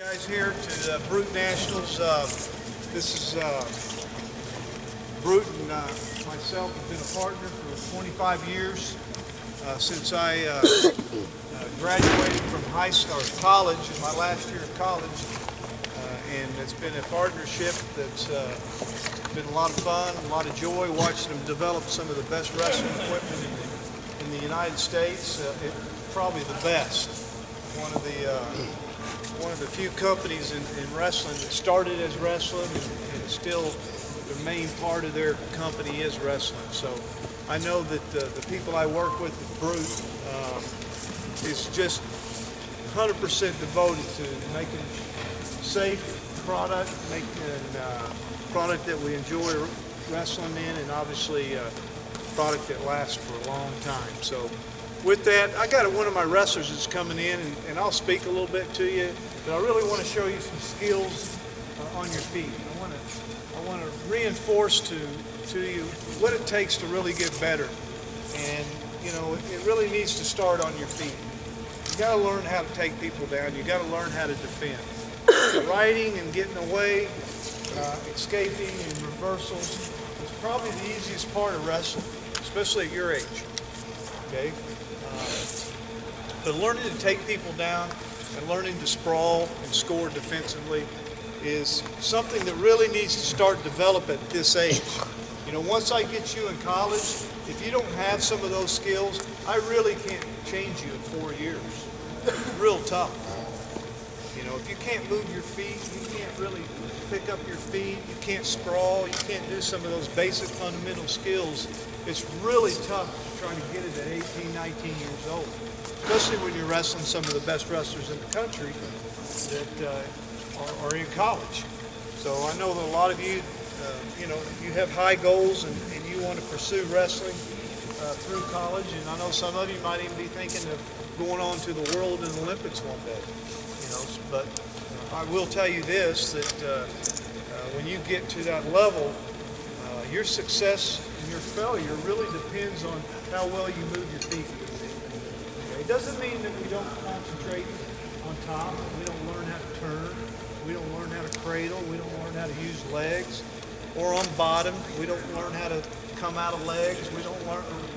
Guys here to the Brute Nationals. This is Brute and myself have been a partner for 25 years since I graduated from high school or college, in my last year of college, and it's been a partnership that's been a lot of fun, a lot of joy watching them develop some of the best wrestling equipment in the United States. Probably the best. One of the few companies in wrestling that started as wrestling and still the main part of their company is wrestling. So I know that the people I work with at Brute is just 100% devoted to making safe product, making product that we enjoy wrestling in, and obviously product that lasts for a long time. So with that, I got one of my wrestlers that's coming in, and I'll speak a little bit to you, but I really want to show you some skills on your feet. I want to reinforce to you what it takes to really get better. And, you know, it really needs to start on your feet. You got to learn how to take people down. You got to learn how to defend. Riding and getting away, escaping and reversals is probably the easiest part of wrestling, especially at your age. Okay? But learning to take people down and learning to sprawl and score defensively is something that really needs to start developing at this age. You know, once I get you in college, if you don't have some of those skills, I really can't change you in 4 years. It's real tough. You know, if you can't move your feet, you can't really pick up your feet, you can't sprawl, you can't do some of those basic fundamental skills, it's really tough trying to get it at 18, 19 years old. Especially when you're wrestling some of the best wrestlers in the country that are in college. So I know that a lot of you, you know, you have high goals and you want to pursue wrestling through college. And I know some of you might even be thinking of going on to the World and Olympics one day. You know, but I will tell you this, that when you get to that level, your success and your failure really depends on how well you move your feet. It doesn't mean that we don't concentrate on top, we don't learn how to turn, we don't learn how to cradle, we don't learn how to use legs, or on bottom, we don't learn how to come out of legs,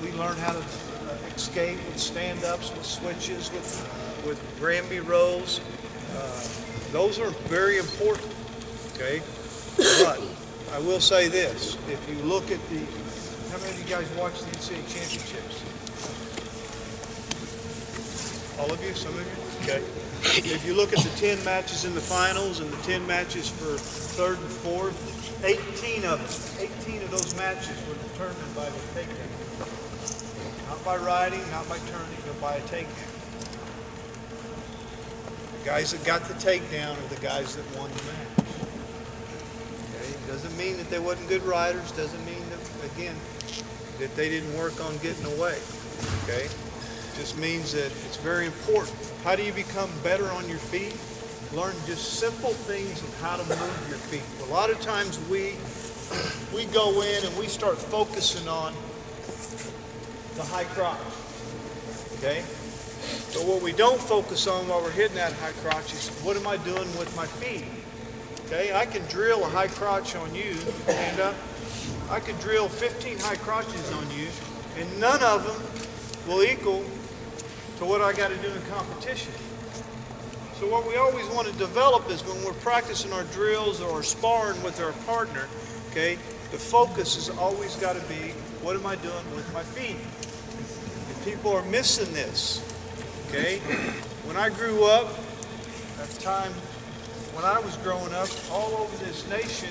we learn how to escape with stand-ups, with switches, with Granby rolls. Those are very important, okay? But I will say this, if you look at how many of you guys watch the NCAA championships? All of you? Some of you? Okay. If you look at the 10 matches in the finals and the 10 matches for third and fourth, 18 of those matches were determined by the takedown. Not by riding, not by turning, but by a takedown. The guys that got the takedown are the guys that won the match. Okay? Doesn't mean that they wasn't good riders, doesn't mean that, again, that they didn't work on getting away. Okay? Just means that it's very important. How do you become better on your feet? Learn just simple things of how to move your feet. A lot of times we go in and we start focusing on the high crotch. Okay? So what we don't focus on while we're hitting that high crotch is what am I doing with my feet? Okay? I can drill a high crotch on you, stand up. I could drill 15 high crotches on you, and none of them will equal to what I got to do in competition. So what we always want to develop is when we're practicing our drills or sparring with our partner, okay, the focus has always got to be, what am I doing with my feet? And people are missing this, okay? When I grew up, at the time when I was growing up, all over this nation,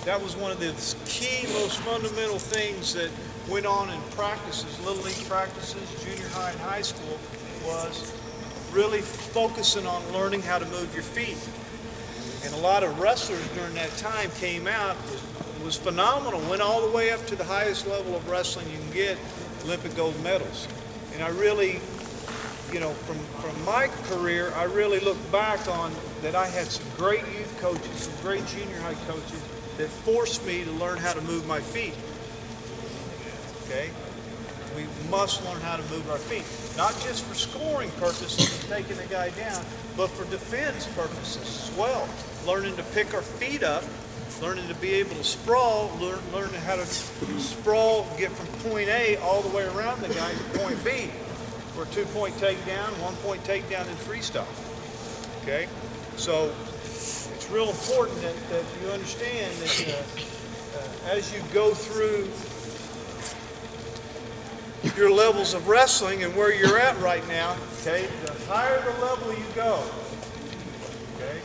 that was one of the key, most fundamental things that went on in practices, Little League practices, junior high and high school, was really focusing on learning how to move your feet. And a lot of wrestlers during that time came out, was phenomenal, went all the way up to the highest level of wrestling you can get, Olympic gold medals. And I really, you know, from my career, I really look back on that I had some great youth coaches, some great junior high coaches that forced me to learn how to move my feet. Okay? We must learn how to move our feet, not just for scoring purposes and taking a guy down, but for defense purposes as well. Learning to pick our feet up, learning to be able to sprawl, learning how to sprawl, get from point A all the way around the guy to point B, for a 2-point takedown, 1-point takedown in freestyle. Okay, so it's real important that you understand that as you go through your levels of wrestling and where you're at right now, okay, the higher the level you go, okay,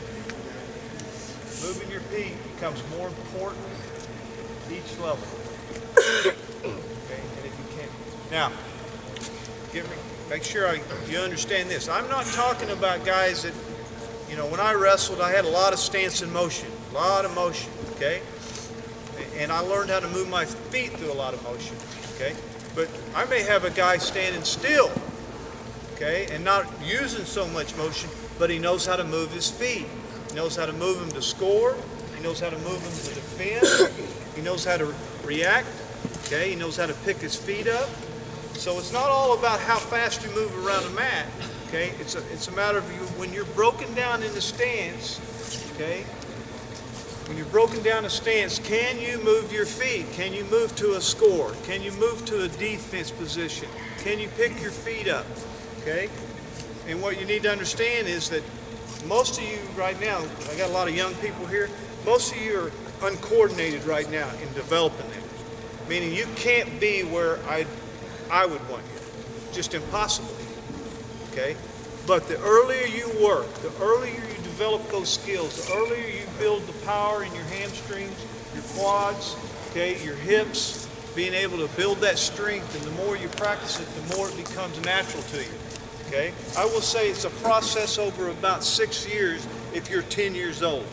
moving your feet becomes more important each level. Okay, and if you can, now, make sure you understand this. I'm not talking about guys that, you know, when I wrestled, I had a lot of stance and motion, a lot of motion, okay? And I learned how to move my feet through a lot of motion, okay? But I may have a guy standing still, okay, and not using so much motion, but he knows how to move his feet. He knows how to move them to score. He knows how to move them to defend. He knows how to react, okay? He knows how to pick his feet up. So it's not all about how fast you move around a mat, okay? It's a matter of you, when you're broken down in the stance, okay? When you're broken down a stance, can you move your feet? Can you move to a score? Can you move to a defense position? Can you pick your feet up, okay? And what you need to understand is that most of you right now, I got a lot of young people here, most of you are uncoordinated right now in developing them. Meaning you can't be where I would want you. Just impossible, okay? But the earlier you work, the earlier you develop those skills, the earlier you build the power in your hamstrings, your quads, okay, your hips, being able to build that strength, and the more you practice it, the more it becomes natural to you, okay? I will say it's a process over about 6 years if you're 10 years old,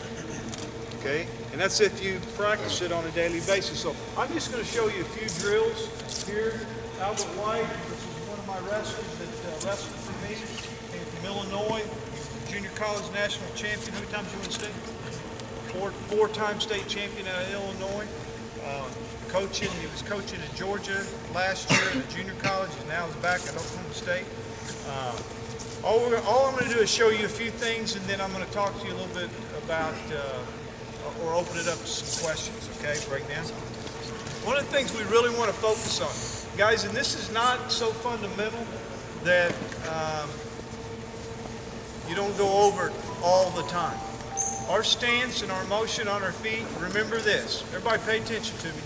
okay? And that's if you practice it on a daily basis. So I'm just going to show you a few drills here. Albert White, which is one of my wrestlers that wrestled for me, came from Illinois, junior college national champion. How many times you win state? Four-time state champion out of Illinois. He was coaching in Georgia last year at a junior college, and now he's back at Oklahoma State. All I'm going to do is show you a few things, and then I'm going to talk to you a little bit about, or open it up to some questions, okay, right now. One of the things we really want to focus on, guys, and this is not so fundamental that you don't go over it all the time. Our stance and our motion on our feet, remember this. Everybody pay attention to me.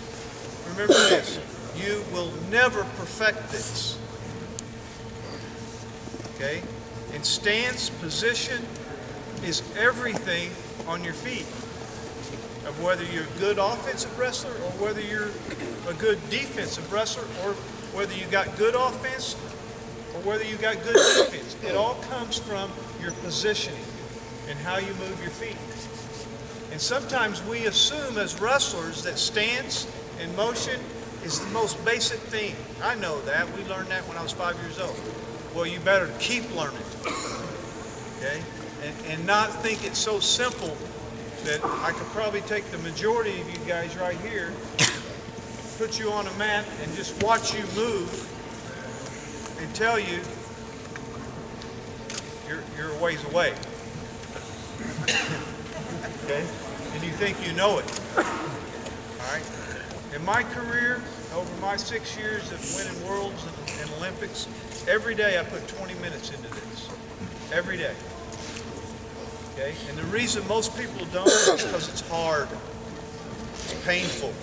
Remember this. You will never perfect this. Okay? And stance, position is everything on your feet. Of whether you're a good offensive wrestler or whether you're a good defensive wrestler or whether you got good offense or whether you got good defense. It all comes from your positioning and how you move your feet. And sometimes we assume as wrestlers that stance and motion is the most basic thing. I know that. We learned that when I was 5 years old. Well, you better keep learning, okay? And not think it's so simple that I could probably take the majority of you guys right here, put you on a mat and just watch you move and tell you you're a ways away. Okay? And you think you know it. All right? In my career, over my 6 years of winning worlds and Olympics, every day I put 20 minutes into this. Every day. Okay? And the reason most people don't is because it's hard. It's painful.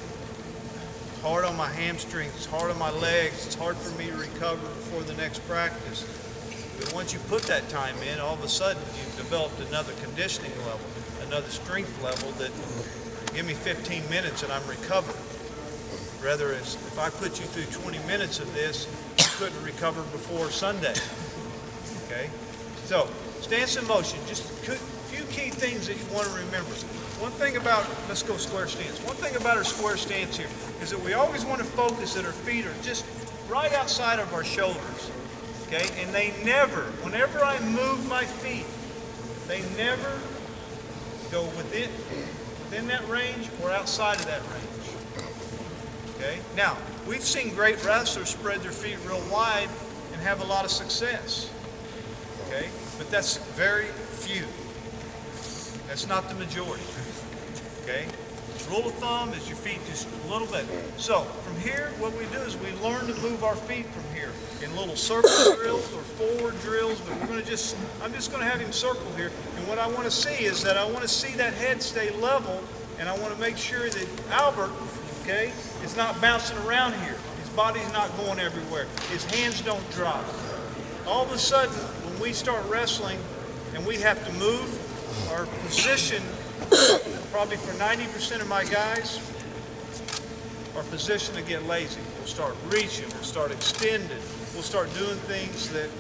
It's hard on my hamstrings. It's hard on my legs. It's hard for me to recover before the next practice. But once you put that time in, all of a sudden you've developed another conditioning level, another strength level that give me 15 minutes and I'm recovered. Rather, if I put you through 20 minutes of this, you couldn't recover before Sunday. Okay? So, stance and motion, just a few key things that you want to remember. One thing about, let's go square stance. One thing about our square stance here is that we always want to focus that our feet are just right outside of our shoulders. Okay? And they never, whenever I move my feet, they never go within that range or outside of that range. Okay? Now, we've seen great wrestlers spread their feet real wide and have a lot of success. Okay, but that's very few. That's not the majority. Okay, rule of thumb is your feet just a little bit. So from here, what we do is we learn to move our feet from here in little circle drills or forward drills. But I'm just going to have him circle here. And what I want to see is that I want to see that head stay level, and I want to make sure that Albert, okay, is not bouncing around here. His body's not going everywhere. His hands don't drop. All of a sudden, when we start wrestling and we have to move our position, probably for 90% of my guys, our position to get lazy. We'll start reaching, we'll start extending, we'll start doing things that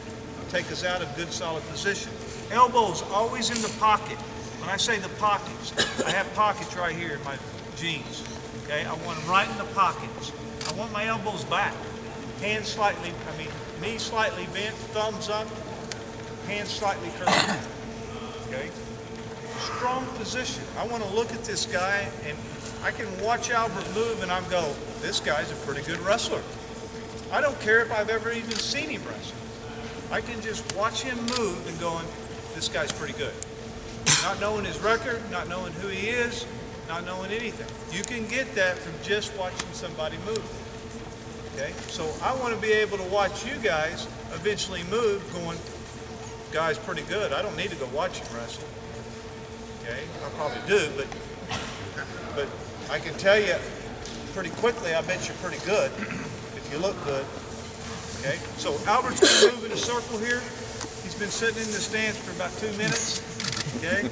take us out of good solid position. Elbows always in the pocket. When I say the pockets, I have pockets right here in my jeans. Okay, I want them right in the pockets. I want my elbows back. Hands slightly, knees slightly bent, thumbs up, hands slightly curved. Okay? Strong position. I want to look at this guy and I can watch Albert move and I'm go, this guy's a pretty good wrestler. I don't care if I've ever even seen him wrestle. I can just watch him move and going, this guy's pretty good. Not knowing his record, not knowing who he is, not knowing anything. You can get that from just watching somebody move. Okay? So I want to be able to watch you guys eventually move going, guy's pretty good. I don't need to go watch him wrestle. Okay? I probably do, but I can tell you pretty quickly, I bet you're pretty good if you look good. Okay? So Albert's going to move in a circle here. He's been sitting in the stance for about 2 minutes. Okay?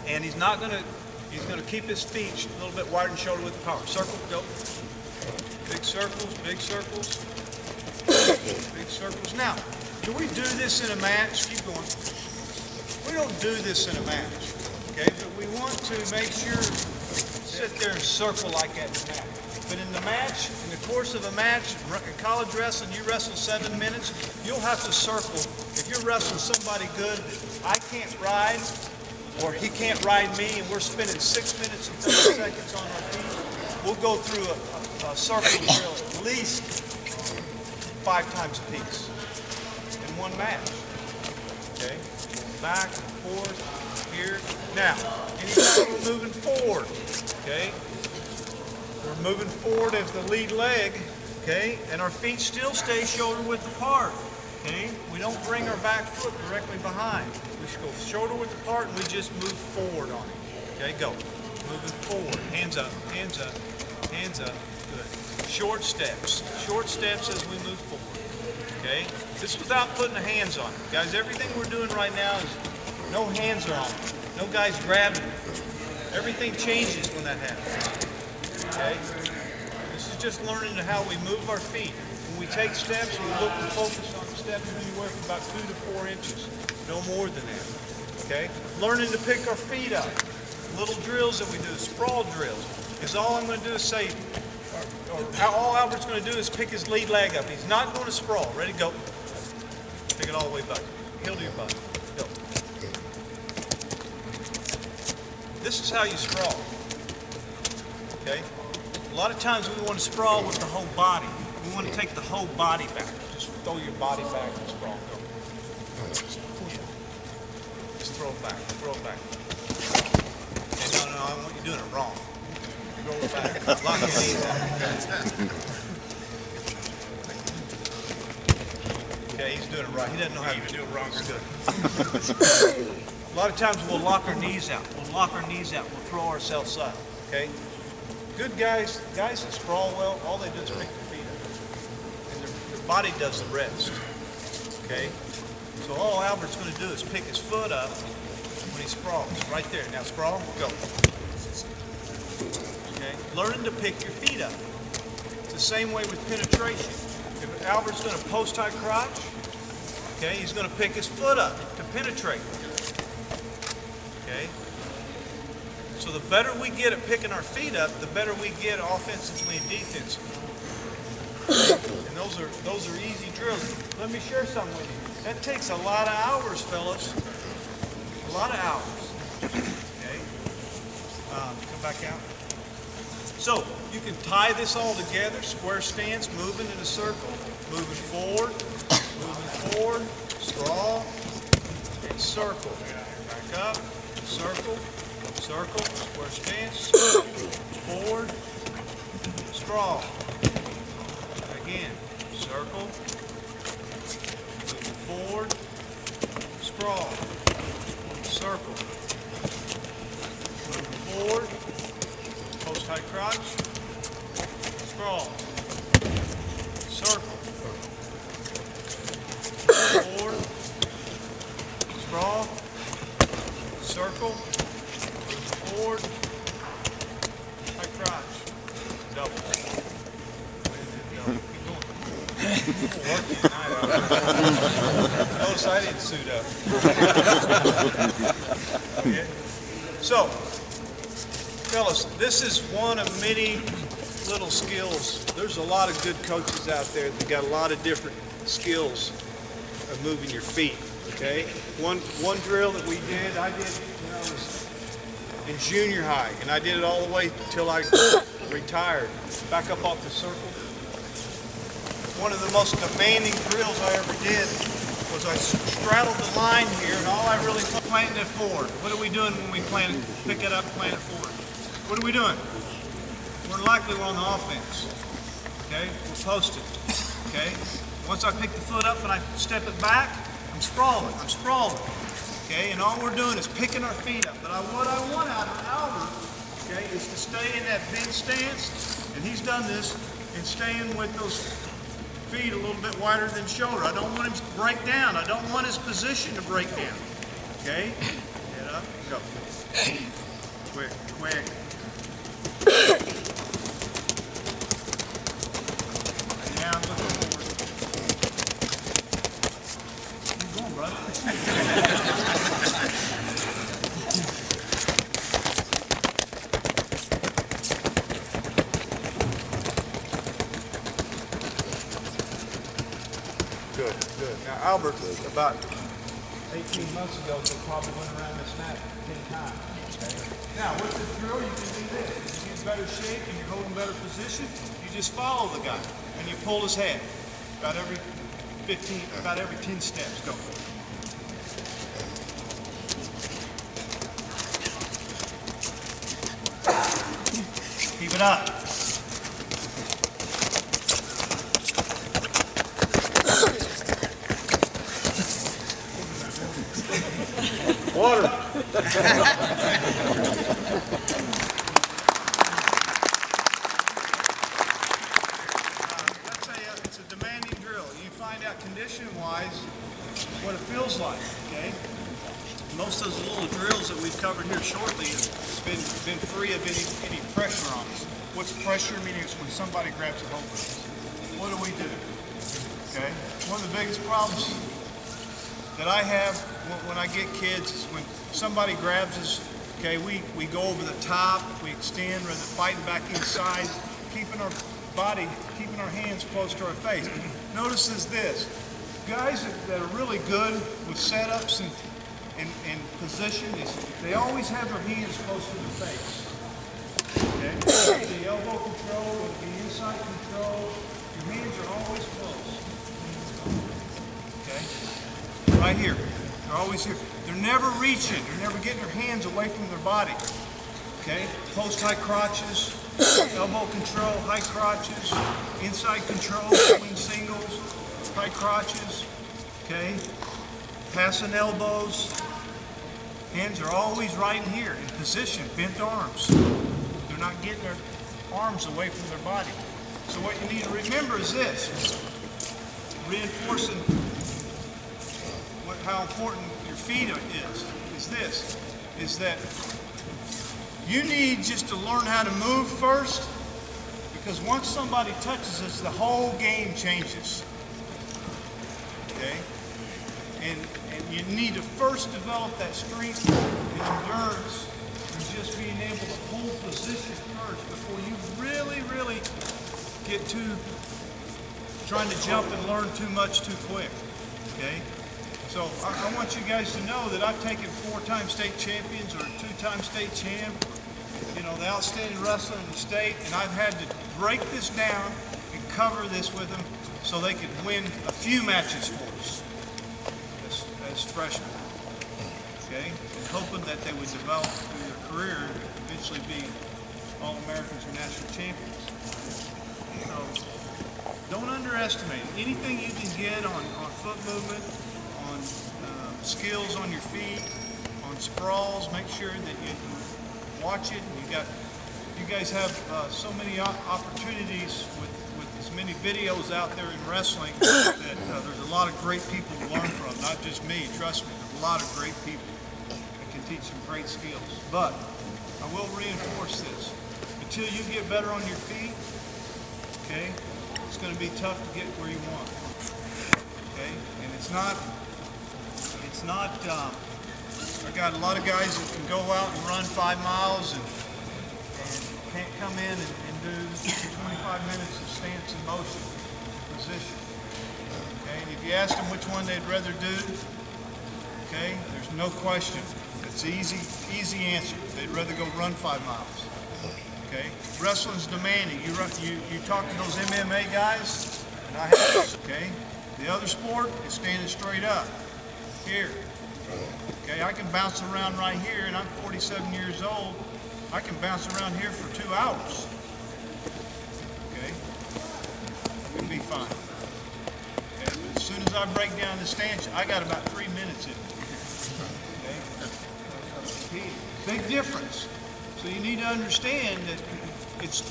And he's going to keep his feet a little bit wider and shoulder width power. Circle, go. Big circles, big circles, big circles. Now, do we do this in a match? Keep going. We don't do this in a match, okay? But we want to make sure, sit there and circle like that in the match. But in the match, in the course of a match, in college wrestling, you wrestle 7 minutes, you'll have to circle. If you're wrestling somebody good that I can't ride, or he can't ride me, and we're spending 6 minutes and 30 seconds on our feet, we'll go through a circle drill at least 5 times a piece in one match. Okay? Back and forth, here. Now, anytime we're moving forward, okay? We're moving forward as the lead leg, okay? And our feet still stay shoulder width apart, okay? We don't bring our back foot directly behind. We should go shoulder width apart and we just move forward on it. Okay, go. Moving forward. Hands up, hands up, hands up. Good. Short steps as we move forward. Okay? This is without putting the hands on it. Guys, everything we're doing right now is no hands are on it. No guys grabbing it. Everything changes when that happens. Okay? This is just learning how we move our feet. When we take steps, we look and focus on the steps anywhere from about 2 to 4 inches. No more than that. Okay? Learning to pick our feet up. Little drills that we do, sprawl drills. Is all I'm going to do is say, or all Albert's going to do is pick his lead leg up. He's not going to sprawl. Ready, go. Pick it all the way back. Heel to your butt. Go. This is how you sprawl. Okay? A lot of times we want to sprawl with the whole body. We want to take the whole body back. Just throw your body back and sprawl. Go. Just throw it back. Throw it back. Okay, no, I want you doing it wrong. Throw it back. Lock your knees out. Okay, he's doing it right. He doesn't know how to do it wrong. It's good. A lot of times we'll lock our knees out. We'll lock our knees out. We'll throw ourselves up. Okay? Good guys that sprawl well, all they do is pick their feet up. And their body does the rest. Okay? So all Albert's going to do is pick his foot up when he sprawls. Right there. Now sprawl, go. Okay? Learning to pick your feet up. It's the same way with penetration. If Albert's going to post-high crotch, okay, he's going to pick his foot up to penetrate. Okay? So the better we get at picking our feet up, the better we get offensively and defensively. And those are easy drills. Let me share something with you. That takes a lot of hours, fellas. A lot of hours. Okay? Come back out. So you can tie this all together, square stance, moving in a circle, moving forward, straw, and circle. Back up, circle, circle, square stance, forward, straw. Again, circle, moving forward, straw, circle, moving forward, post high crotch, straw, circle, forward, straw, circle, forward, high crotch, double. Keep going. Working tonight. Notice I didn't suit up. Okay. So, fellas, this is one of many little skills. There's a lot of good coaches out there that got a lot of different skills of moving your feet. Okay. One drill that I did when I was in junior high, and I did it all the way till I retired. Back up off the circle. One of the most demanding drills I ever did was I straddled the line here, and all I really planted it forward. What are we doing when we pick it up, plant it forward? What are we doing? More likely we're on the offense. Okay, we're posted. Okay, once I pick the foot up and I step it back, I'm sprawling. Okay, and all we're doing is picking our feet up. But what I want out of Albert, okay, is to stay in that bend stance, and he's done this, and staying with those feet a little bit wider than shoulder. I don't want him to break down. I don't want his position to break down. Okay? Head up, go. Quick. And now look forward. Keep going, brother. Good. Now, Albert, about 18 months ago, we probably went around this mat 10 times. Okay? Now, with this drill, you can do this. If you get better shape and you're holding better position, you just follow the guy and you pull his head. About every 10 steps. Go. Keep it up. Water. It's a demanding drill. You find out condition-wise what it feels like, okay? Most of those little drills that we've covered here shortly have been free of any pressure on us. What's pressure meaning? It's when somebody grabs a hold of us. What do we do? Okay? One of the biggest problems that I have when I get kids is when somebody grabs us, okay, we go over the top, we extend rather than fighting back inside, keeping our hands close to our face. Notice is this, guys that are really good with setups and position, they always have their hands close to the face. Okay? The elbow control, the inside control, your hands are always close. Okay? Right here. They're always here. They're never reaching. They're never getting their hands away from their body. Okay? Post high crotches, elbow control, high crotches, inside control, swing singles, high crotches. Okay? Passing elbows. Hands are always right in here, in position, bent arms. They're not getting their arms away from their body. So what you need to remember is this, reinforcing how important your feet is that you need just to learn how to move first, because once somebody touches us, the whole game changes. Okay? And you need to first develop that strength and endurance and just being able to hold position first before you really get too trying to jump and learn too much too quick. Okay? So I want you guys to know that I've taken 4-time state champions or 2-time state champ, the outstanding wrestler in the state, and I've had to break this down and cover this with them so they could win a few matches for us as freshmen. Okay, and hoping that they would develop through their career and eventually be All-Americans or national champions. So don't underestimate it. Anything you can get on foot movement, on skills on your feet, on sprawls, make sure that you watch it. You guys have so many opportunities with as many videos out there in wrestling that there's a lot of great people to learn from, not just me, trust me, there's a lot of great people that can teach some great skills. But I will reinforce this. Until you get better on your feet, okay, it's going to be tough to get where you want. Okay, and it's not, I got a lot of guys that can go out and run 5 miles and can't come in and do 25 minutes of stance and motion position. Okay, and if you ask them which one they'd rather do, okay, there's no question. It's easy answer. They'd rather go run 5 miles. Okay, wrestling's demanding. You talk to those MMA guys, and I have. Okay, the other sport is standing straight up. Here. Okay, I can bounce around right here, and I'm 47 years old. I can bounce around here for 2 hours. Okay, we'll be fine. Okay, but as soon as I break down the stance, I got about 3 minutes in it. Okay, big difference. So you need to understand that it's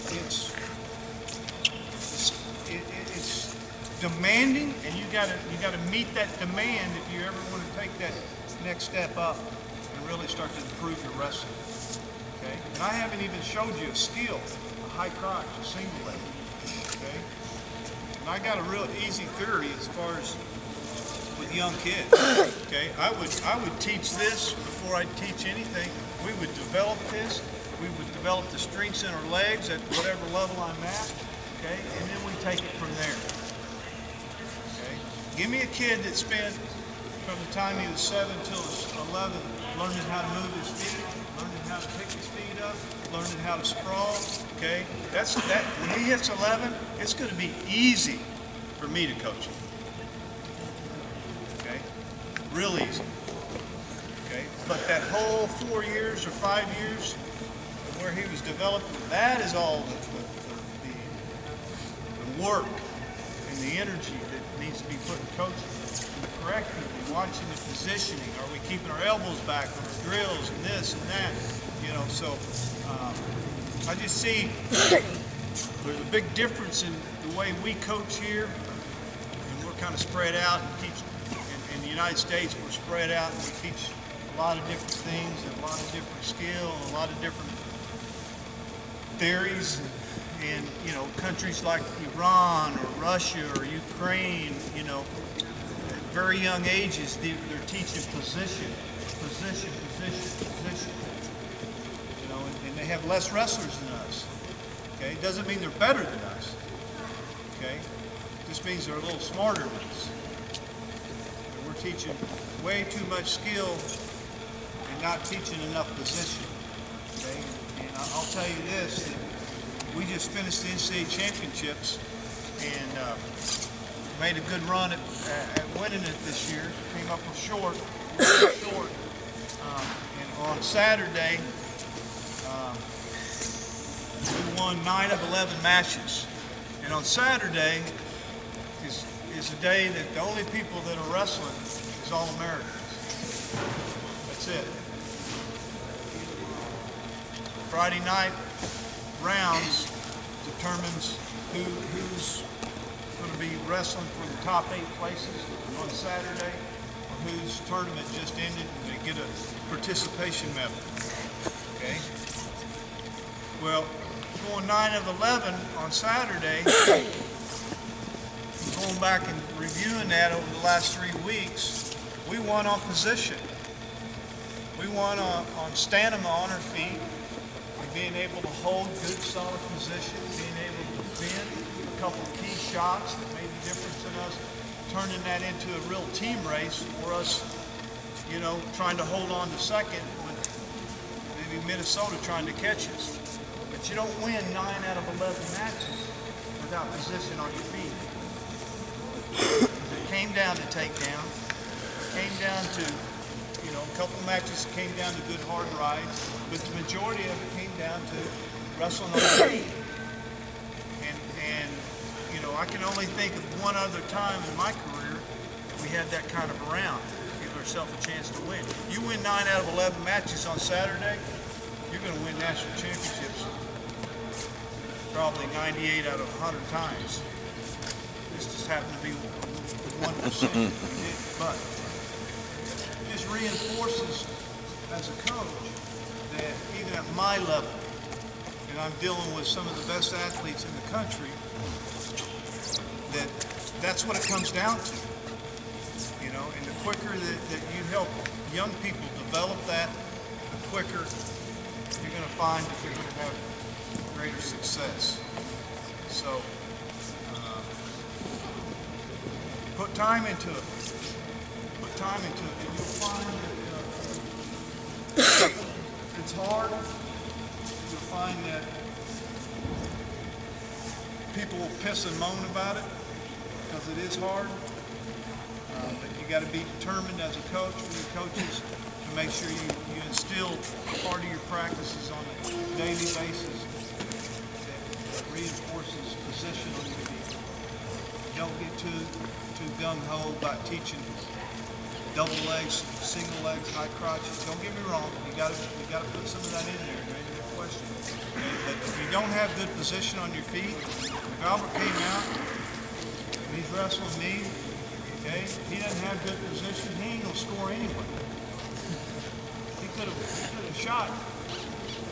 demanding, and you gotta meet that demand if you ever want to take that next step up and really start to improve your wrestling. Okay, and I haven't even showed you a skill, a high crotch, a single leg. Okay, and I got a real easy theory as far as with young kids. Okay, I would teach this before I'd teach anything. We would develop this. We would develop the strengths in our legs at whatever level I'm at, okay, and then we take it from there. Okay, give me a kid that spent from the time he was 7 till 11 learning how to move his feet, learning how to pick his feet up, learning how to sprawl. Okay, that. When he hits 11, it's going to be easy for me to coach him. Okay, real easy. Okay, but that whole 4 years or 5 years where he was developing, that is all the work and the energy that needs to be put in coaching. Correcting, watching the positioning. Are we keeping our elbows back on our drills and this and that? So I just see there's a big difference in the way we coach here, and we're kind of spread out and teach. In the United States, we're spread out and we teach a lot of different things and a lot of different skill and a lot of different theories, and countries like Iran or Russia or Ukraine, at very young ages they're teaching position, and they have less wrestlers than us. Okay, it doesn't mean they're better than us. Okay, it just means they're a little smarter than us. And we're teaching way too much skill and not teaching enough position. Okay. And I'll tell you this, that we just finished the NCAA championships and made a good run at winning it this year. Came up with short. And on Saturday, we won 9 of 11 matches. And on Saturday is a day that the only people that are wrestling is All-Americans. That's it. Friday night rounds determines who's going to be wrestling for the top 8 places on Saturday, or whose tournament just ended and they get a participation medal. Okay. Well, going 9 of 11 on Saturday, going back and reviewing that over the last 3 weeks, we won on position. We won on stamina on our feet. Being able to hold good, solid position, being able to defend a couple of key shots that made the difference in us, turning that into a real team race for us, trying to hold on to second with maybe Minnesota trying to catch us. But you don't win 9 out of 11 matches without position on your feet. It came down to takedown. It came down to, you know, a couple matches came down to good hard rides, but the majority of it came down to wrestling on the feet. And you know, I can only think of one other time in my career we had that kind of a round. Give ourselves a chance to win. You win 9 out of 11 matches on Saturday, you're going to win national championships probably 98 out of 100 times. This just happened to be 1%. But this reinforces as a coach that even at my level, and I'm dealing with some of the best athletes in the country, that's what it comes down to. You know, and the quicker that you help young people develop that, the quicker you're going to find that you're going to have greater success. So, put time into it. Put time into it, and you'll find that it's hard. You'll find that people will piss and moan about it because it is hard. But you got to be determined as a coach, for your coaches, to make sure you instill part of your practices on a daily basis that reinforces position on your feet. Don't get too gung-ho about teaching double legs, single legs, high crotches. Don't get me wrong. You got to put some of that in there. There ain't no question. But if you don't have good position on your feet, if Albert came out and he's wrestling me, okay, he doesn't have good position, he ain't gonna score anyway. He could have shot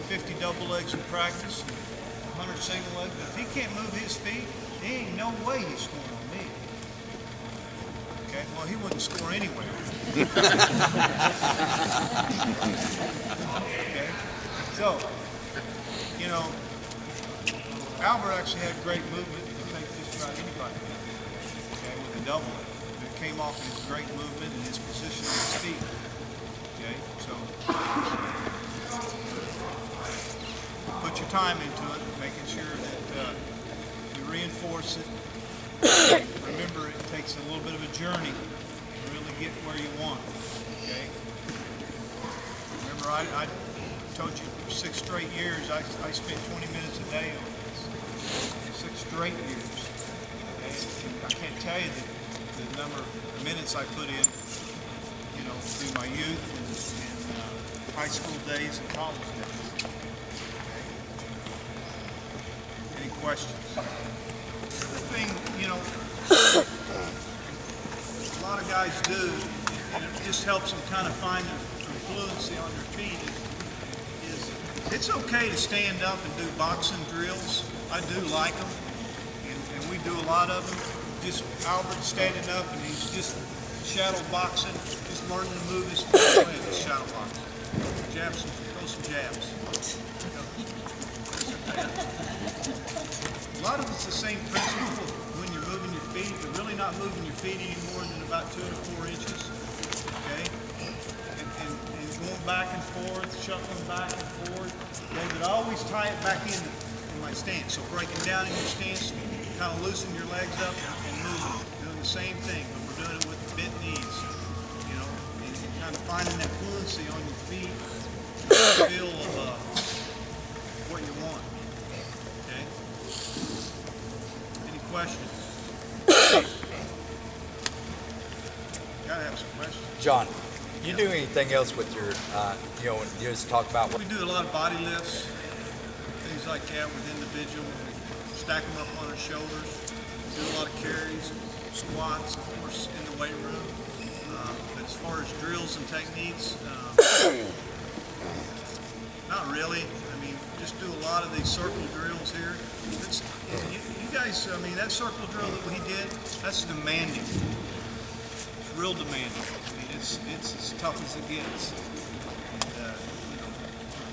50 double legs in practice, 100 single legs, but if he can't move his feet, there ain't no way he's scoring on me. Okay, well, he wouldn't score anyway. Okay, so, you know, Albert actually had great movement to take just about anybody, okay, with a double leg. It came off his great movement and his position on his feet. Okay, so put your time into it, making sure that you reinforce it. Remember, it takes a little bit of a journey to really get where you want. Okay. Remember, I told you for 6 straight years I spent 20 minutes a day on this. 6 straight years. Okay? And I can't tell you the number of minutes I put in, you know, through my youth and high school days and college days. Okay. Any questions? The thing, you know, a lot of guys do, and it just helps them kind of find their fluency on their feet, is it's okay to stand up and do boxing drills. I do like them, and we do a lot of them. Just Albert standing up and he's just shadow boxing, just learning to move his feet away, just shadow boxing. Jabs, throw some jabs. A lot of it's the same principle when you're moving your feet. You're really not moving your feet any more than about 2 to 4 inches. Okay? And going back and forth, shuffling back and forth. Okay? But always tie it back in my stance. So breaking down in your stance, kind of loosen your legs up and moving. Doing the same thing, but we're doing it with bent knees. You know, and kind of finding that fluency on your feet, the feel of what you want. Okay? Any questions? Gotta have some questions. John, you do anything else with your, you know, you just talk about what? We do a lot of body lifts, things like that with individuals. We stack them up on our shoulders. Do a lot of carries, squats, of course, in the weight room. But as far as drills and techniques, not really. I mean, just do a lot of these circle drills here. You guys, I mean, that circle drill that he did, that's demanding. It's real demanding. I mean, it's as tough as it gets. And, you know,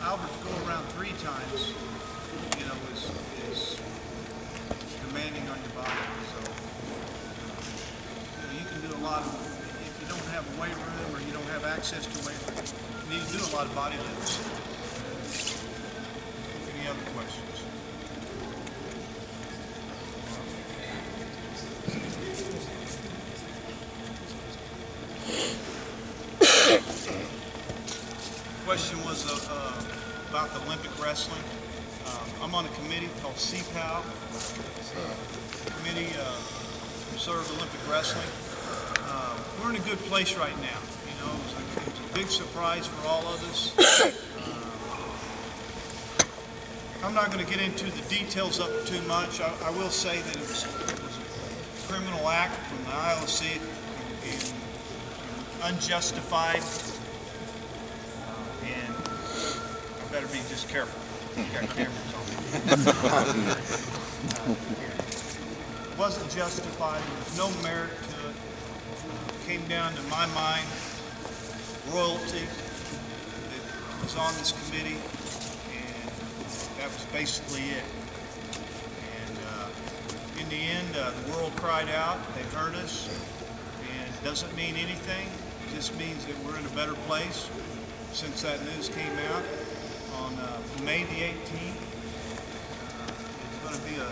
Albert to go around 3 times, you know, is demanding on your body. So, you know, you can do a lot of, if you don't have a weight room or you don't have access to a weight room, you need to do a lot of body lifts. Any other questions. Question was about the Olympic wrestling. I'm on a committee called CPAL, Committee to Preserve Olympic Wrestling. We're in a good place right now. You know, it was a big surprise for all of us. I'm not going to get into the details of it too much. I will say that it was a criminal act from the IOC and unjustified. And I better be just careful. You got cameras on me. It wasn't justified. There was no merit to it. Came down to my mind, royalty that was on this committee, and that was basically it. And in the end, the world cried out. They heard us, and it doesn't mean anything. It just means that we're in a better place since that news came out. On May the 18th, there's going to be a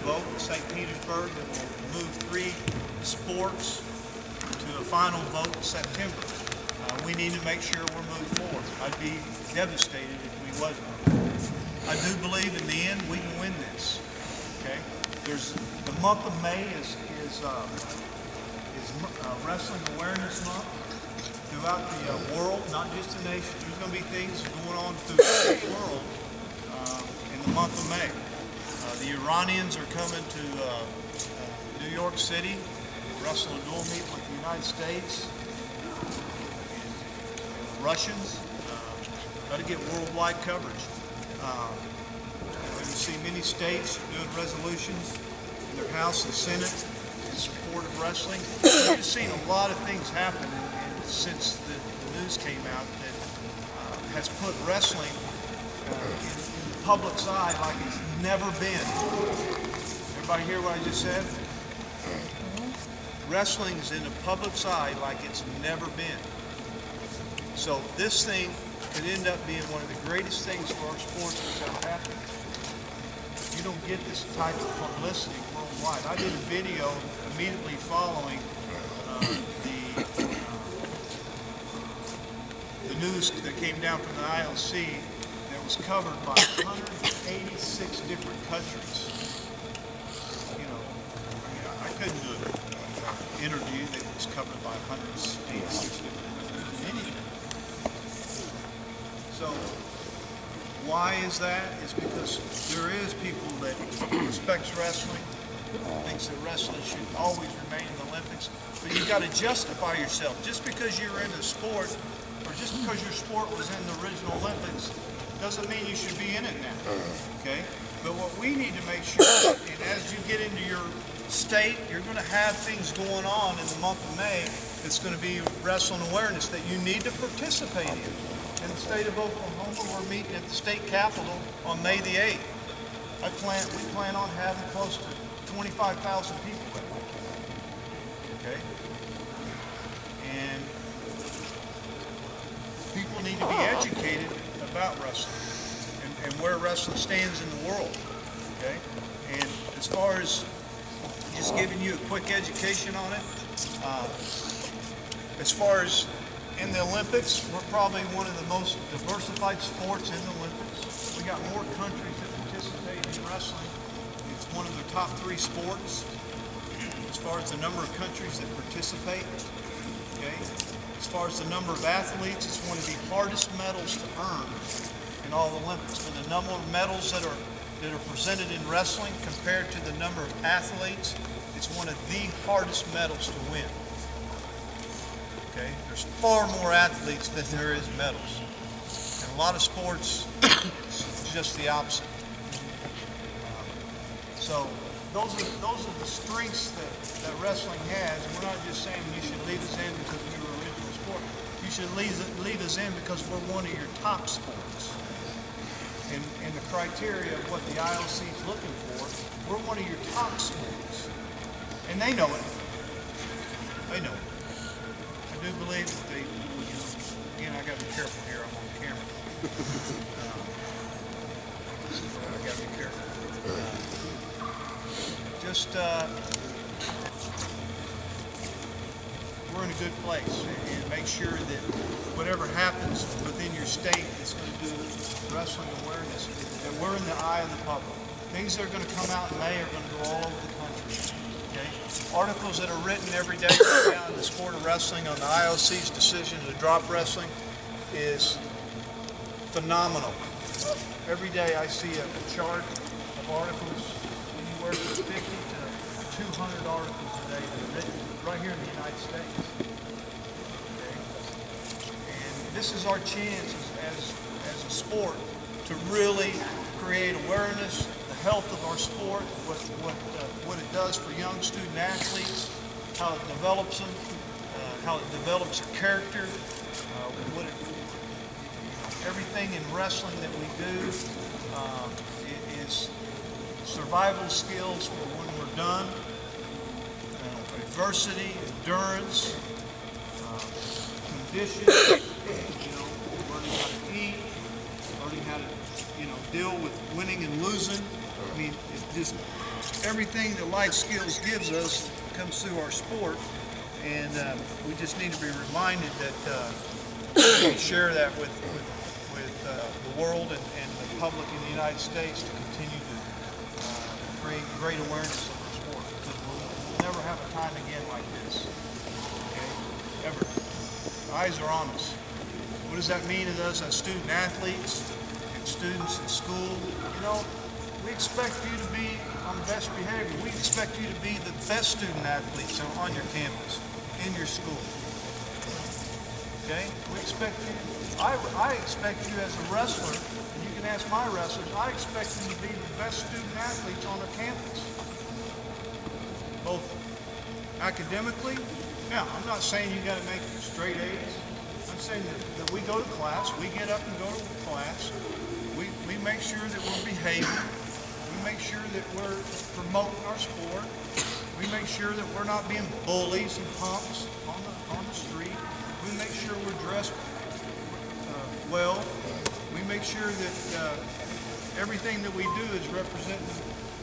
vote in St. Petersburg that will move 3 sports to a final vote in September. We need to make sure we're moving forward. I'd be devastated if we wasn't. I do believe in the end we can win this. Okay? There's the month of May is Wrestling Awareness Month throughout the world, not just the nation. There's going to be things going on throughout the world in the month of May. The Iranians are coming to New York City, wrestle a dual meet with the United States. And Russians got to get worldwide coverage. We're going to see many states doing resolutions in their House and Senate in support of wrestling. We've seen a lot of things happen since the news came out that has put wrestling in the public's eye like it's never been. Everybody hear what I just said? Wrestling is in the public's eye like it's never been. So this thing could end up being one of the greatest things for our sports that's ever happened. You don't get this type of publicity worldwide. I did a video immediately following the news that came down from the IOC that was covered by 186 different countries. You know, I couldn't do an interview that was covered by 186 different countries. Anything. So, why is that? It's because there is people that respects wrestling, thinks that wrestling should always remain in the Olympics, but you got to justify yourself. Just because you're in a sport, or just because your sport was in the original Olympics, doesn't mean you should be in it now. Okay? But what we need to make sure, and as you get into your state, you're going to have things going on in the month of May that's going to be wrestling awareness that you need to participate in. In the state of Oklahoma, we're meeting at the state capitol on May the 8th. We plan on having close to 25,000 people that week. Okay? And people need to be educated about wrestling and where wrestling stands in the world. Okay? And as far as just giving you a quick education on it, as far as in the Olympics, we're probably one of the most diversified sports in the Olympics. We got more countries that participate in wrestling. It's one of the top 3 sports as far as the number of countries that participate. Okay. As far as the number of athletes, it's one of the hardest medals to earn in all the Olympics. For the number of medals that are presented in wrestling compared to the number of athletes, it's one of the hardest medals to win. Okay? There's far more athletes than there is medals. In a lot of sports, it's just the opposite. So those are the strengths that wrestling has. And we're not just saying you should leave us in because we were original sport. You should leave us in because we're one of your top sports. And the criteria of what the IOC is looking for, we're one of your top sports. And they know it. They know it. I do believe that they, again, I got to be careful here, I'm on camera. I gotta be careful. Just we're in a good place, and make sure that whatever happens within your state that's going to do wrestling awareness, that we're in the eye of the public. Things that are going to come out in May are going to go all over the country. Okay? Articles that are written every day right now in the sport of wrestling on the IOC's decision to drop wrestling is phenomenal. Every day I see a chart of articles, anywhere from 50 to 200 articles a day that are written right here in the United States. Okay? And this is our chance as a sport to really create awareness, the health of our sport, what it does for young student athletes, how it develops them, how it develops their character, everything in wrestling that we do is survival skills for when we're done, adversity, endurance, condition, learning how to eat, learning how to, deal with winning and losing. I mean, it's just everything that life skills gives us comes through our sport, and we just need to be reminded that we share that with the world and the public in the United States to continue to create great awareness of our sport, because we'll never have a time again like this. Okay? Ever. The eyes are on us. What does that mean to us as student athletes and students in school? We expect you to be on the best behavior. We expect you to be the best student athletes on your campus, in your school. Okay? We expect you. I expect you as a wrestler, and you can ask my wrestlers, I expect them to be the best student athletes on their campus. Both academically. Now, I'm not saying you got to make straight A's. I'm saying that we go to class, we get up and go to class, we make sure that we're behaving, we make sure that we're promoting our sport, we make sure that we're not being bullies and punks on the street, we make sure we're dressed well, we make sure that everything that we do is representing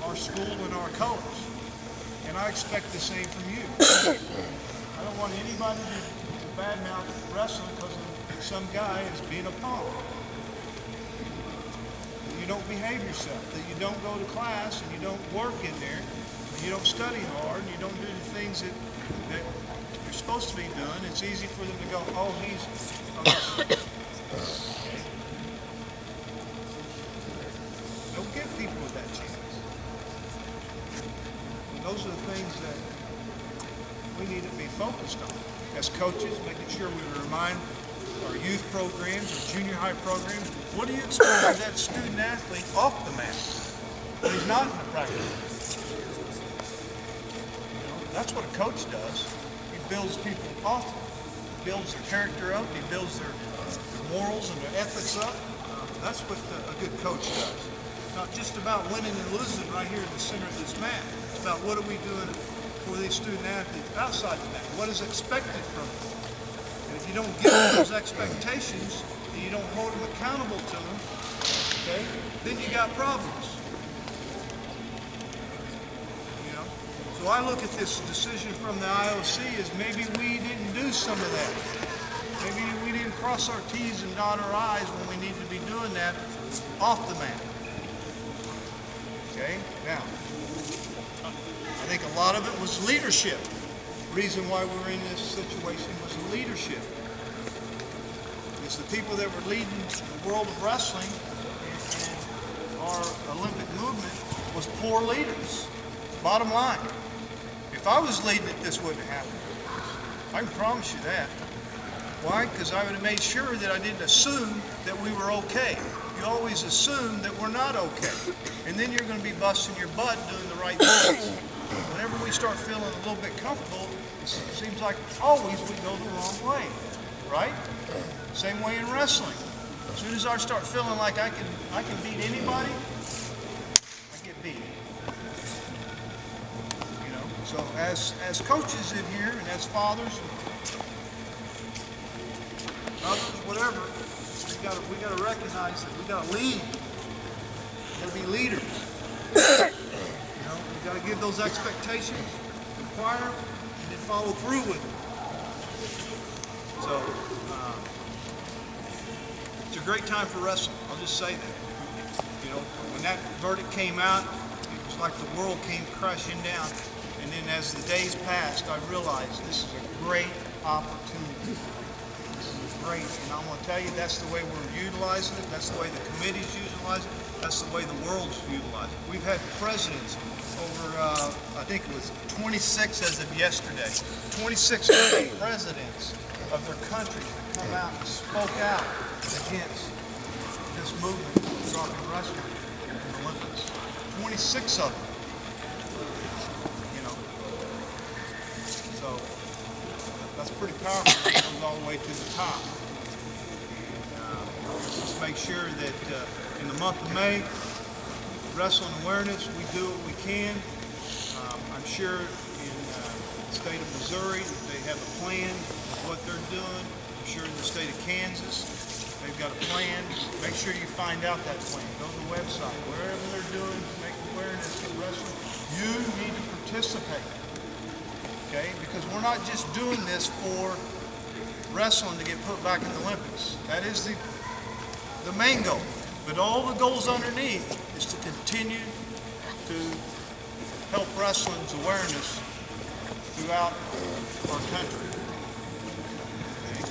our school and our colors. And I expect the same from you. I don't want anybody to badmouth wrestling because of some guy is being a punk. You don't behave yourself, that you don't go to class and you don't work in there, and you don't study hard, and you don't do the things that you're supposed to be doing. It's easy for them to go, oh, Don't give people that chance. And those are the things that we need to be focused on as coaches, making sure we remind our youth programs, our junior high programs, what do you expect of that student athlete off the mat when he's not in the practice? That's what a coach does. He builds people off, he builds their character up, he builds their morals and their ethics up. That's what a good coach does. It's not just about winning and losing right here in the center of this mat. It's about what are we doing for these student athletes outside the mat. What is expected from them? And if you don't give them those expectations and you don't hold them accountable to them, okay, then you got problems. So I look at this decision from the IOC as maybe we didn't do some of that. Maybe we didn't cross our T's and dot our I's when we need to be doing that off the mat. Okay, now, I think a lot of it was leadership. The reason why we were in this situation was leadership. It's the people that were leading the world of wrestling and our Olympic movement was poor leaders. Bottom line. If I was leading it, this wouldn't have happened. I can promise you that. Why? Because I would have made sure that I didn't assume that we were okay. You always assume that we're not okay. And then you're going to be busting your butt doing the right things. Whenever we start feeling a little bit comfortable, it seems like always we go the wrong way. Right? Same way in wrestling. As soon as I start feeling like I can beat anybody, I get beat. So as coaches in here and as fathers and others, whatever, we got to recognize that we got to lead. They'll be leaders. You know, you got to give those expectations, require them, and then follow through with them. So, it's a great time for wrestling. I'll just say that. You know, when that verdict came out, it was like the world came crashing down. And then as the days passed, I realized this is a great opportunity. This is great, and I'm going to tell you, that's the way we're utilizing it. That's the way the committee's utilizing it. That's the way the world's utilizing it. We've had presidents over, I think it was 26 as of yesterday, 26 presidents of their countries that come out and spoke out against this movement of dropping wrestling in the Olympics. 26 of them. You know, so that's pretty powerful. It goes all the way to the top. And just make sure that in the month of May, wrestling awareness, we do what we can. I'm sure in the state of Missouri, they have a plan of what they're doing. I'm sure in the state of Kansas, they've got a plan. Make sure you find out that plan. Go to the website. Wherever they're doing, make awareness of wrestling. You need to participate. Okay? Because we're not just doing this for wrestling to get put back in the Olympics. That is the main goal. But all the goals underneath is to continue to help wrestling's awareness throughout our country. Okay?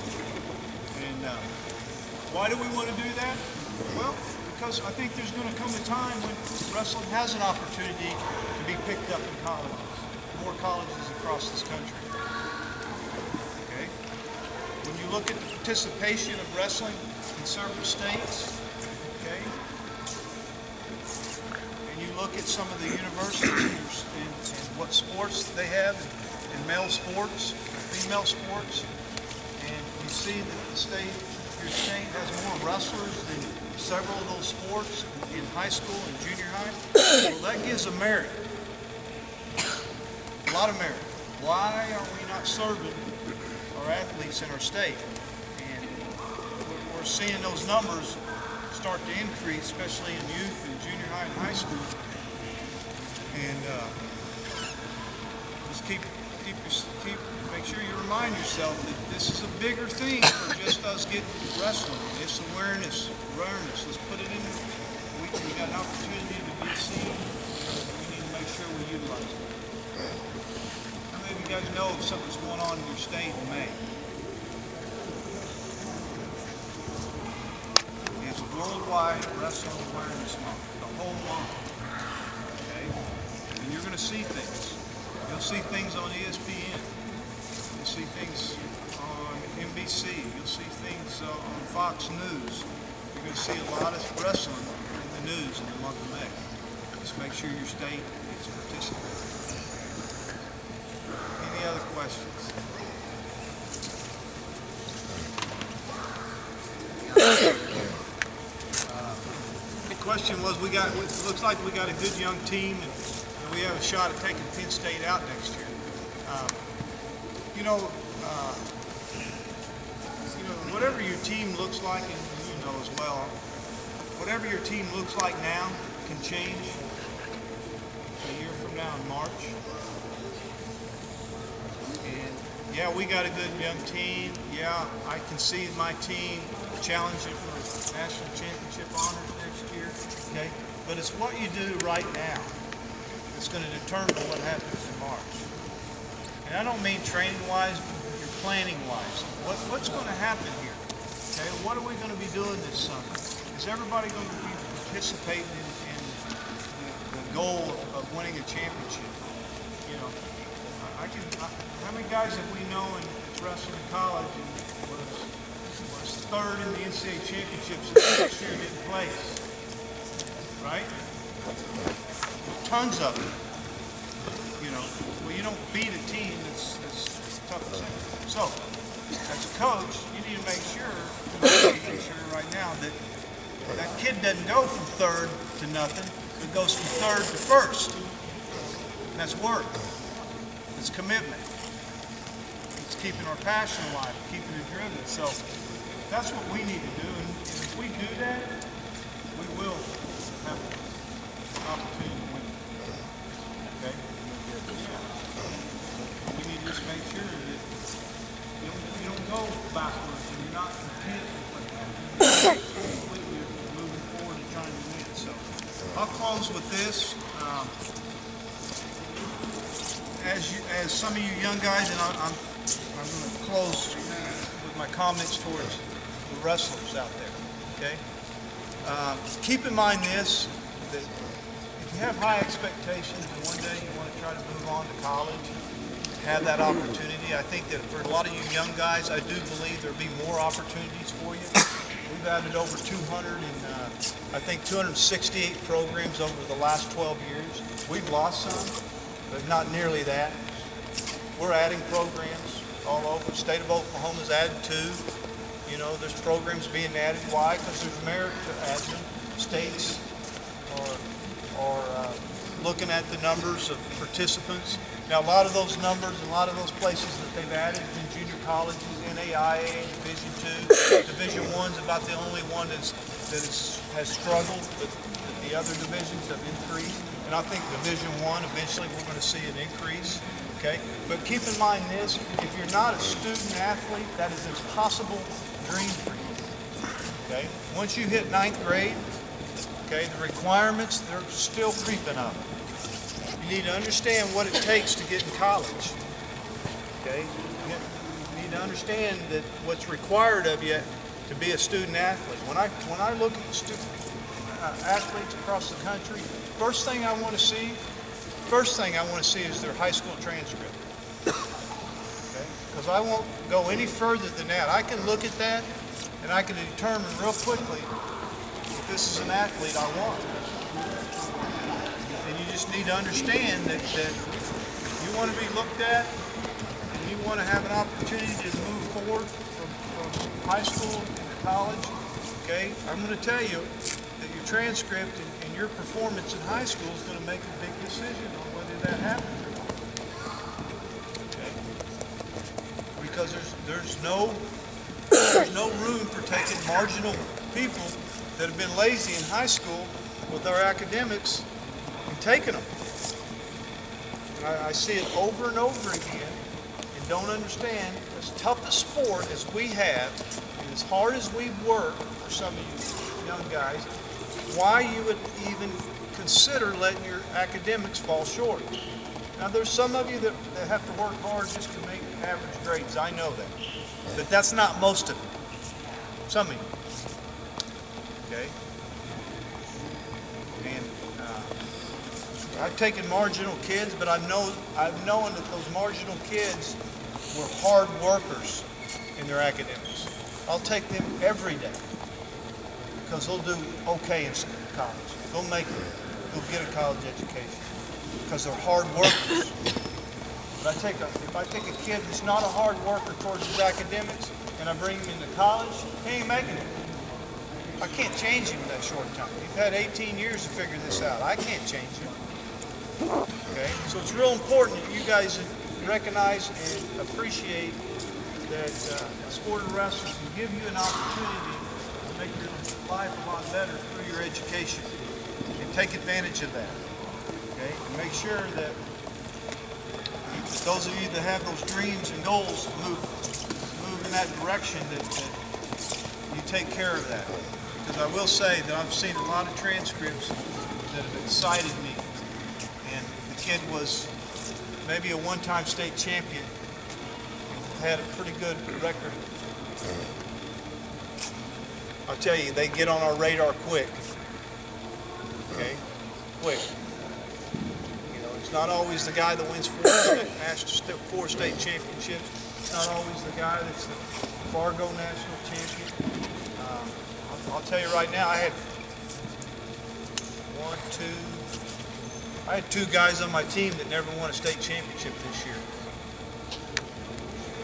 And why do we want to do that? Well, because I think there's going to come a time when wrestling has an opportunity to be picked up in colleges, more colleges across this country. Okay? When you look at the participation of wrestling in several states, okay, and you look at some of the universities and what sports they have in male sports, female sports, and you see that your state has more wrestlers than several of those sports in high school and junior high, well, that gives a merit. A lot of merit. Why are we not serving our athletes in our state? And we're seeing those numbers start to increase, especially in youth and junior high and high school. And just make sure you remind yourself that this is a bigger thing for just us getting wrestling. It's awareness. Let's put it in. We got an opportunity to be seen. We need to make sure we utilize it. How many of you guys know if something's going on in your state in May? It's Worldwide Wrestling Awareness Month, the whole month. Okay? And you're going to see things. You'll see things on ESPN. You'll see things on NBC. You'll see things on Fox News. You're going to see a lot of wrestling in the news in the month of May. Just make sure your state is participating. Any other questions? The question was, it looks like we got a good young team, and we have a shot at taking Penn State out next year. Whatever your team looks like, and you know as well, whatever your team looks like now can change a year from now in March. And yeah, we got a good young team. Yeah, I can see my team challenging for national championship honors next year. Okay, but it's what you do right now that's going to determine what happens in March. And I don't mean training-wise, but your planning-wise. What's going to happen here? Okay, what are we going to be doing this summer? Is everybody going to be participating in the goal of winning a championship? You know, how many guys have we known that's wrestling in college and was third in the NCAA championships and next year didn't place? Right? Tons of them. You know, well, you don't beat a team that's tough as that. So, as a coach, you need to make sure right now that that kid doesn't go from third to nothing, but goes from third to first. And that's work. It's commitment. It's keeping our passion alive, keeping it driven. So, that's what we need to do. And if we do that, we will have opportunity to win. Okay? Yeah. We need to just make sure that you don't go backwards and you're not competing with that. You're moving forward and trying to win. So I'll close with this. As some of you young guys, and I'm going to close with my comments towards the wrestlers out there. Okay. Keep in mind this, that if you have high expectations and one day you want to try to move on to college, have that opportunity. I think that for a lot of you young guys, I do believe there'll be more opportunities for you. We've added over 200 and I think 268 programs over the last 12 years. We've lost some, but not nearly that. We're adding programs all over. The state of Oklahoma's added 2. You know, there's programs being added. Why? Because there's merit to add them. States are looking at the numbers of participants. Now, a lot of those numbers, a lot of those places that they've added in junior colleges, NAIA, Division II, Division I's about the only one has struggled, but the other divisions have increased. And I think Division I, eventually we're going to see an increase. Okay, but keep in mind this: if you're not a student athlete, that is an impossible dream for you. Okay, once you hit 9th grade, okay, the requirements, they're still creeping up. You need to understand what it takes to get in college. Okay, you need to understand that what's required of you to be a student athlete. When I look at student athletes across the country, first thing I want to see is their high school transcript. Okay, because I won't go any further than that. I can look at that and I can determine real quickly if this is an athlete I want. And you just need to understand that you want to be looked at and you want to have an opportunity to move forward from high school to college. Okay, I'm going to tell you that your transcript and your performance in high school is going to make a big decision on whether that happens or not. Okay, because there's no room for taking marginal people that have been lazy in high school with our academics and taking them. And I see it over and over again and don't understand, as tough a sport as we have and as hard as we work for some of you young guys, why you would even consider letting your academics fall short. Now there's some of you that have to work hard just to make average grades, I know that. But that's not most of you. Some of you. Okay? And I've taken marginal kids, but I've known that those marginal kids were hard workers in their academics. I'll take them every day because they'll do okay in college. They'll make it. They'll get a college education because they're hard workers. But if I take a kid that's not a hard worker towards his academics and I bring him into college, he ain't making it. I can't change him in that short time. You've had 18 years to figure this out. I can't change him. Okay? So it's real important that you guys recognize and appreciate that the sport of wrestling can give you an opportunity to make your life a lot better through your education. And take advantage of that. Okay? And make sure that those of you that have those dreams and goals move in that direction, that you take care of that. Because I will say that I've seen a lot of transcripts that have excited me. And the kid was maybe a one-time state champion and had a pretty good record. I'll tell you, they get on our radar quick. Okay? Quick. You know, it's not always the guy that wins four state championships. It's not always the guy that's the Fargo national champion. I'll tell you right now, I had 2 guys on my team that never won a state championship this year.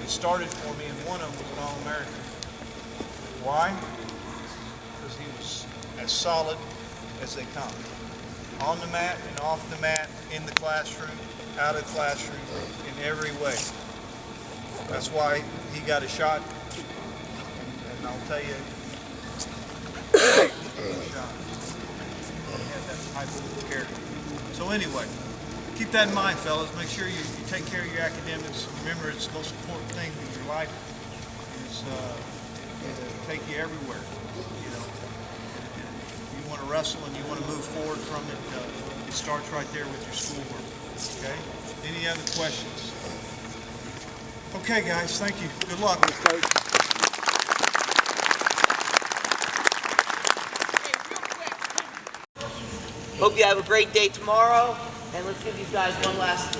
It started for me, and one of them was an All-American. Why? Because he was as solid as they come. On the mat and off the mat, in the classroom, out of the classroom, in every way. That's why he got a shot. And I'll tell you, he had that type of character. So anyway, keep that in mind, fellas. Make sure you take care of your academics. Remember, it's the most important thing in your life. It'll take you everywhere. You know, if you want to wrestle and you want to move forward from it, it starts right there with your schoolwork. Okay? Any other questions? Okay, guys. Thank you. Good luck. Hope you have a great day tomorrow, and let's give these guys one last